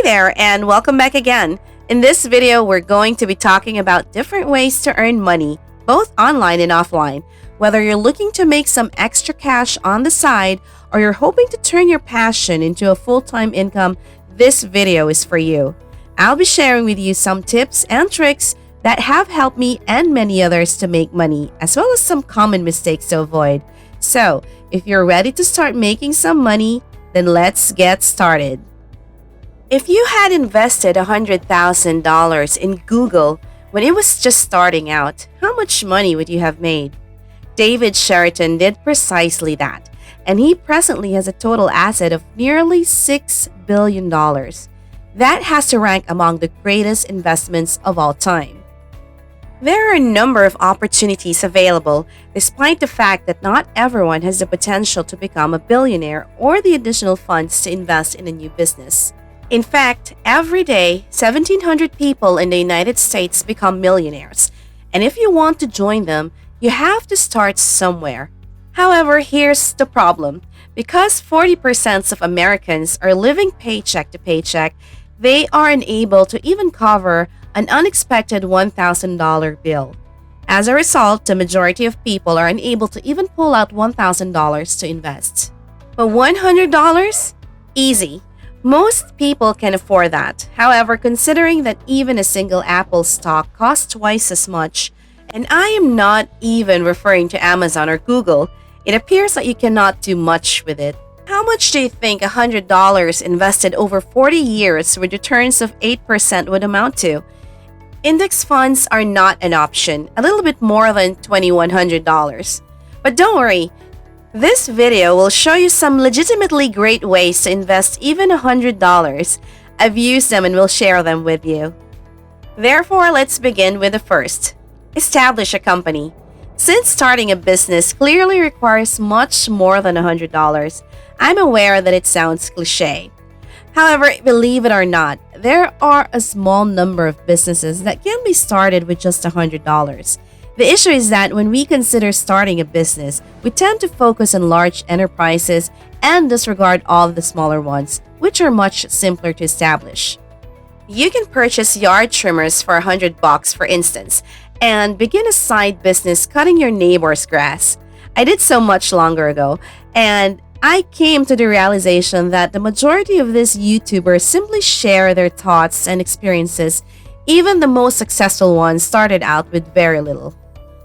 there and welcome back again. In this video, we're going to be talking about different ways to earn money, both online and offline. Whether you're looking to make some extra cash on the side or you're hoping to turn your passion into a full-time income, this video is for you. I'll be sharing with you some tips and tricks that have helped me and many others to make money, as well as some common mistakes to avoid. So, if you're ready to start making some money, then let's get started. If you had invested $100,000 in Google when it was just starting out, how much money would you have made? David Sheraton did precisely that, and he presently has a total asset of nearly $6 billion. That has to rank among the greatest investments of all time. There are a number of opportunities available, despite the fact that not everyone has the potential to become a billionaire or the additional funds to invest in a new business. In fact, every day, 1,700 people in the United States become millionaires. And if you want to join them, you have to start somewhere. However, here's the problem. Because 40% of Americans are living paycheck to paycheck, they are unable to even cover an unexpected $1,000 bill. As a result, the majority of people are unable to even pull out $1,000 to invest. But $100? Easy. Most people can afford that. However, considering that even a single Apple stock costs twice as much, and I am not even referring to Amazon or Google, it appears that you cannot do much with it. How much do you think $100 invested over 40 years with returns of 8% would amount to? Index funds are not an option, a little bit more than $2,100. But don't worry, this video will show you some legitimately great ways to invest even $100. I've used them and will share them with you. Therefore, let's begin with the first. Establish a company. Since starting a business clearly requires much more than $100, I'm aware that it sounds cliche. However, believe it or not, there are a small number of businesses that can be started with just $100. The issue is that when we consider starting a business, we tend to focus on large enterprises and disregard all of the smaller ones, which are much simpler to establish. You can purchase yard trimmers for $100, for instance, and begin a side business cutting your neighbor's grass. I did so much longer ago, and I came to the realization that the majority of these YouTubers simply share their thoughts and experiences. Even the most successful ones started out with very little.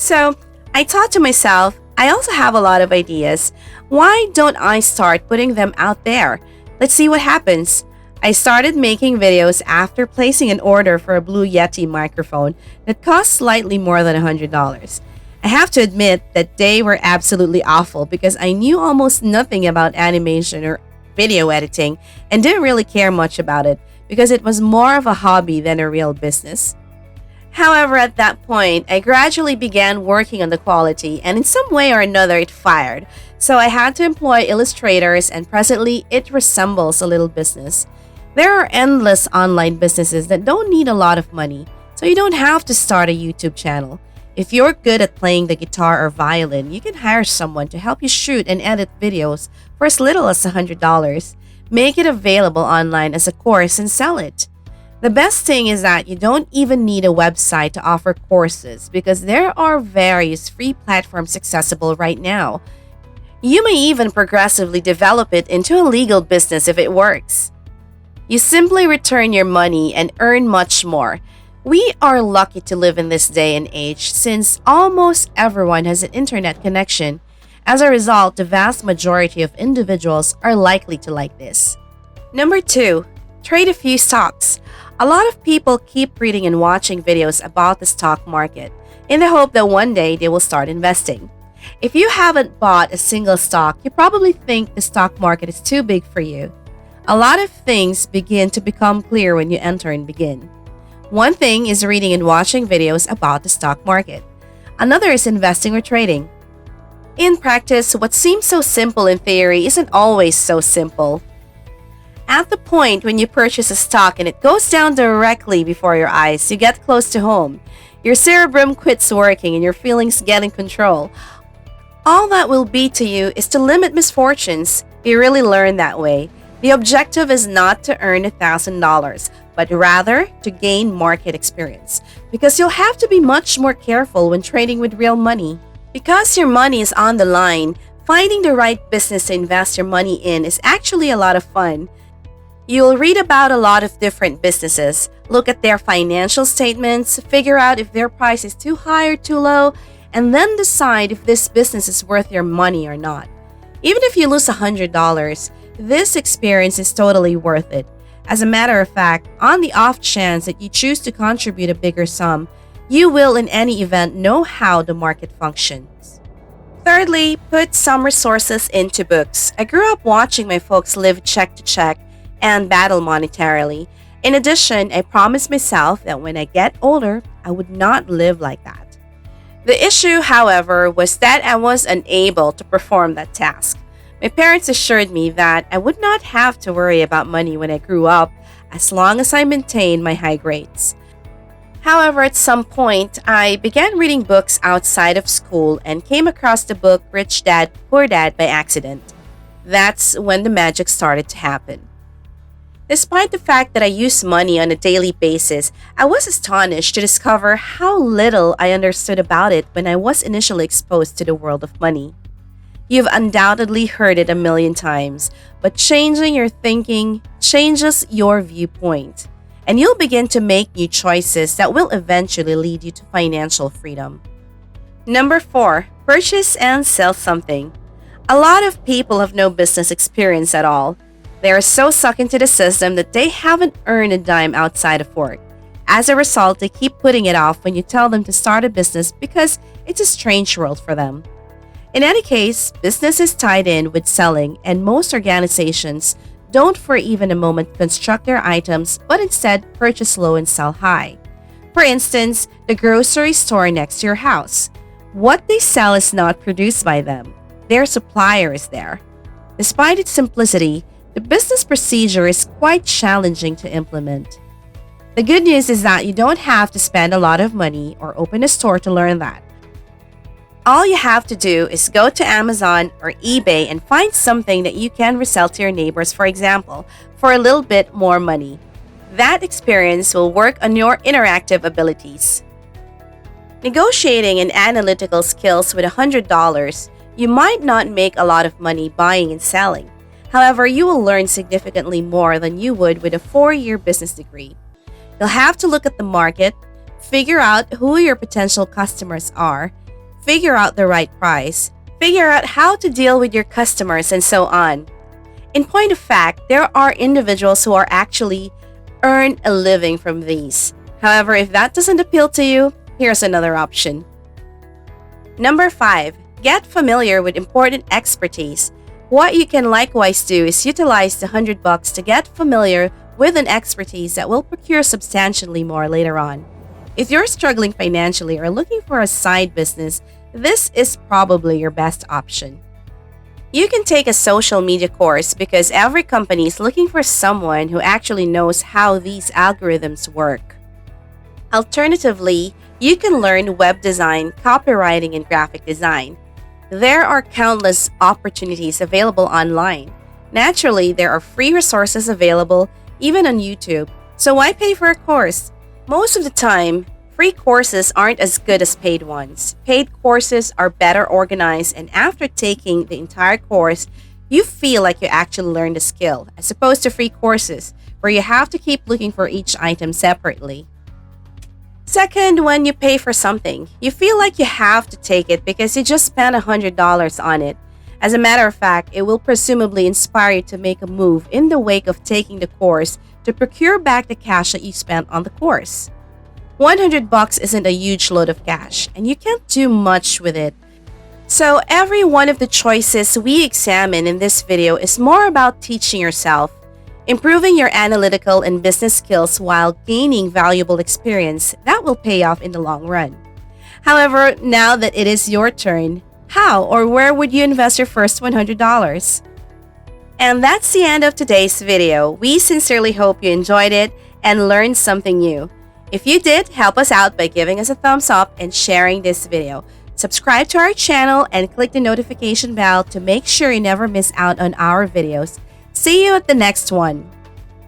So, I thought to myself, I also have a lot of ideas. Why don't I start putting them out there? Let's see what happens. I started making videos after placing an order for a Blue Yeti microphone that cost slightly more than $100. I have to admit that they were absolutely awful because I knew almost nothing about animation or video editing and didn't really care much about it because it was more of a hobby than a real business. However, at that point, I gradually began working on the quality and in some way or another it fired. So I had to employ illustrators and presently it resembles a little business. There are endless online businesses that don't need a lot of money, so you don't have to start a YouTube channel. If you're good at playing the guitar or violin, you can hire someone to help you shoot and edit videos for as little as $100. Make it available online as a course and sell it. The best thing is that you don't even need a website to offer courses because there are various free platforms accessible right now. You may even progressively develop it into a legal business if it works. You simply return your money and earn much more. We are lucky to live in this day and age since almost everyone has an internet connection. As a result, the vast majority of individuals are likely to like this. Number 2, trade a few stocks. A lot of people keep reading and watching videos about the stock market in the hope that one day they will start investing. If you haven't bought a single stock, you probably think the stock market is too big for you. A lot of things begin to become clear when you enter and begin. One thing is reading and watching videos about the stock market. Another is investing or trading. In practice, what seems so simple in theory isn't always so simple. At the point when you purchase a stock and it goes down directly before your eyes, you get close to home. Your cerebrum quits working and your feelings get in control. All that will be to you is to limit misfortunes. You really learn that way. The objective is not to earn $1,000, but rather to gain market experience, because you'll have to be much more careful when trading with real money. Because your money is on the line, finding the right business to invest your money in is actually a lot of fun. You'll read about a lot of different businesses, look at their financial statements, figure out if their price is too high or too low, and then decide if this business is worth your money or not. Even if you lose $100, this experience is totally worth it. As a matter of fact, on the off chance that you choose to contribute a bigger sum, you will in any event know how the market functions. Thirdly, put some resources into books. I grew up watching my folks live check to check and battle monetarily. In addition, I promised myself that when I get older, I would not live like that. The issue, however, was that I was unable to perform that task. My parents assured me that I would not have to worry about money when I grew up as long as I maintained my high grades. However, at some point, I began reading books outside of school and came across the book Rich Dad, Poor Dad by accident. That's when the magic started to happen. Despite the fact that I use money on a daily basis, I was astonished to discover how little I understood about it when I was initially exposed to the world of money. You've undoubtedly heard it a million times, but changing your thinking changes your viewpoint, and you'll begin to make new choices that will eventually lead you to financial freedom. Number 4, purchase and sell something. A lot of people have no business experience at all. They are so sucked into the system that they haven't earned a dime outside of work. As a result, they keep putting it off when you tell them to start a business because it's a strange world for them. In any case, business is tied in with selling, and most organizations don't for even a moment construct their items but instead purchase low and sell high. For instance, the grocery store next to your house. What they sell is not produced by them. Their supplier is there. Despite its simplicity, the business procedure is quite challenging to implement. The good news is that you don't have to spend a lot of money or open a store to learn that. All you have to do is go to Amazon or eBay and find something that you can resell to your neighbors, for example, for a little bit more money. That experience will work on your interactive abilities. Negotiating and analytical skills with $100, you might not make a lot of money buying and selling. However, you will learn significantly more than you would with a 4-year business degree. You'll have to look at the market, figure out who your potential customers are, figure out the right price, figure out how to deal with your customers, and so on. In point of fact, there are individuals who are actually earn a living from these. However, if that doesn't appeal to you, here's another option. Number 5, get familiar with important expertise. What you can likewise do is utilize the $100 to get familiar with an expertise that will procure substantially more later on. If you're struggling financially or looking for a side business, this is probably your best option. You can take a social media course because every company is looking for someone who actually knows how these algorithms work. Alternatively, you can learn web design, copywriting, and graphic design. There are countless opportunities available online. Naturally, there are free resources available even on YouTube. So why pay for a course? Most of the time, free courses aren't as good as paid ones. Paid courses are better organized, and after taking the entire course, you feel like you actually learned a skill, as opposed to free courses where you have to keep looking for each item separately. Second, when you pay for something, you feel like you have to take it because you just spent $100 on it. As a matter of fact, it will presumably inspire you to make a move in the wake of taking the course to procure back the cash that you spent on the course. $100 isn't a huge load of cash, and you can't do much with it. So every one of the choices we examine in this video is more about teaching yourself, improving your analytical and business skills while gaining valuable experience that will pay off in the long run. However, now that it is your turn, how or where would you invest your first $100? And that's the end of today's video. We sincerely hope you enjoyed it and learned something new. If you did, help us out by giving us a thumbs up and sharing this video. Subscribe to our channel and click the notification bell to make sure you never miss out on our videos. See you at the next one.